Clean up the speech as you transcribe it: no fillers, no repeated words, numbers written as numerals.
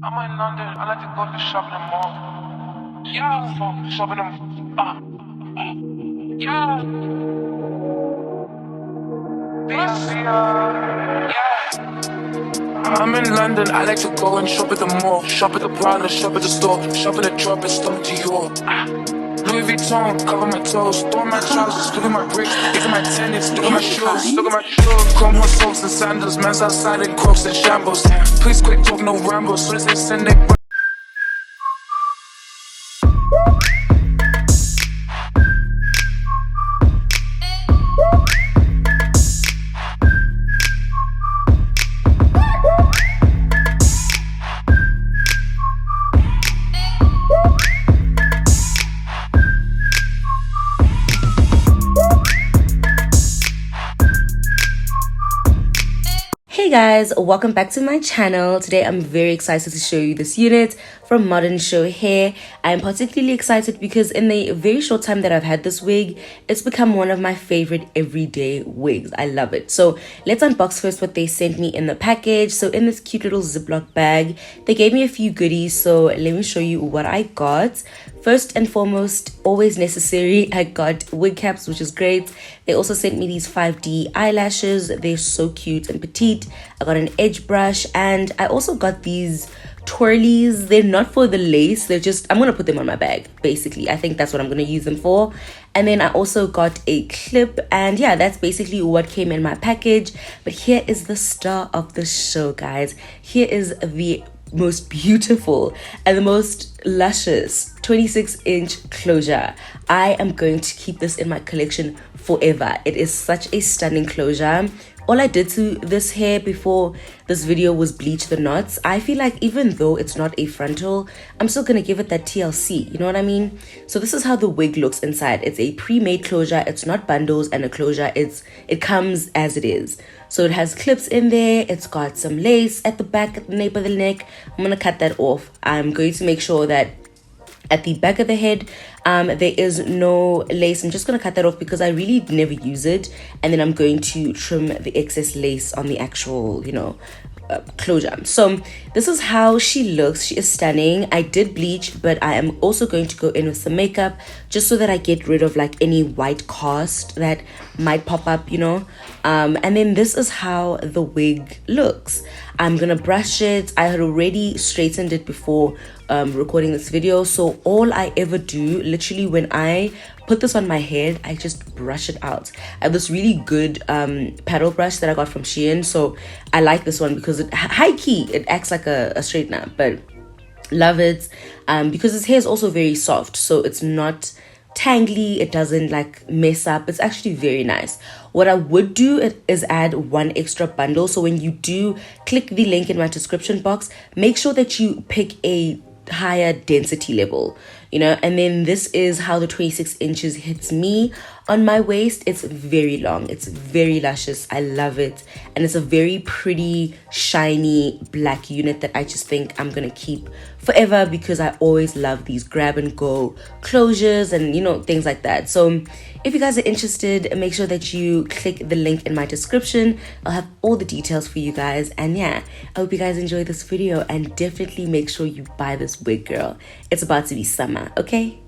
I'm in London. I like to go to the shopping mall. Yeah, shopping yeah. I'm in London. I like to go and shop at the mall, shop at the Prada, shop at the store, shop at the drop and stomach to Dior. Louis Vuitton, cover my toes, throw my trousers, look at my bricks, look at my tennis, look at my shoes, look at my shoes. Chrome hot socks and sandals, man's outside in crocs and shambles. Please quit talk, no rambles, soon as they send it. Hey guys, welcome back to my channel. Today I'm very excited to show you this unit from Modern Show Hair. I'm particularly excited because in the very short time that I've had this wig, it's become one of my favorite everyday wigs. I love it. So let's unbox first what they sent me in the package. So in this cute little Ziploc bag, they gave me a few goodies. So let me show you what I got. First and foremost, always necessary, I got wig caps, which is great. They also sent me these 5D eyelashes. They're so cute and petite. I got an edge brush and I also got these twirlies. They're not for the lace. They're just, I'm going to put them on my bag, basically. I think that's what I'm going to use them for. And then I also got a clip, and yeah, that's basically what came in my package. But here is the star of the show, guys. Here is the most beautiful and the most luscious 26-inch closure. I am going to keep this in my collection forever. It is such a stunning closure. All I did to this hair before this video was bleach the knots. I feel like even though it's not a frontal, I'm still gonna give it that TLC, you know what I mean? So this is how the wig looks inside. It's a pre-made closure. It's not bundles and a closure. It comes as it is. So it has clips in there. It's got some lace at the back, at the nape of the neck. I'm gonna cut that off. I'm going to make sure that at the back of the head there is no lace. I'm just going to cut that off because I really never use it, and then I'm going to trim the excess lace on the actual closure. So this is how she looks. She is stunning. I did bleach, but I am also going to go in with some makeup just so that I get rid of like any white cast that might pop up, and then this is how the wig looks. I'm gonna brush it. I had already straightened it before recording this video, so all I ever do literally when I put this on my head, I just brush it out. I have this really good paddle brush that I got from Shein, so I like this one because high key it acts like a straightener, but love it because his hair is also very soft, so it's not tangly. It doesn't like mess up. It's actually very nice. What I would do is add one extra bundle. So when you do click the link in my description box, make sure that you pick a higher density level, and then this is how the 26 inches hits me on my waist. It's very long, it's very luscious. I love it, and it's a very pretty shiny black unit that I just think I'm gonna keep forever because I always love these grab and go closures and things like that. So if you guys are interested, make sure that you click the link in my description. I'll have all the details for you guys, and yeah, I hope you guys enjoy this video, and definitely make sure you buy this wig, girl. It's about to be summer, okay?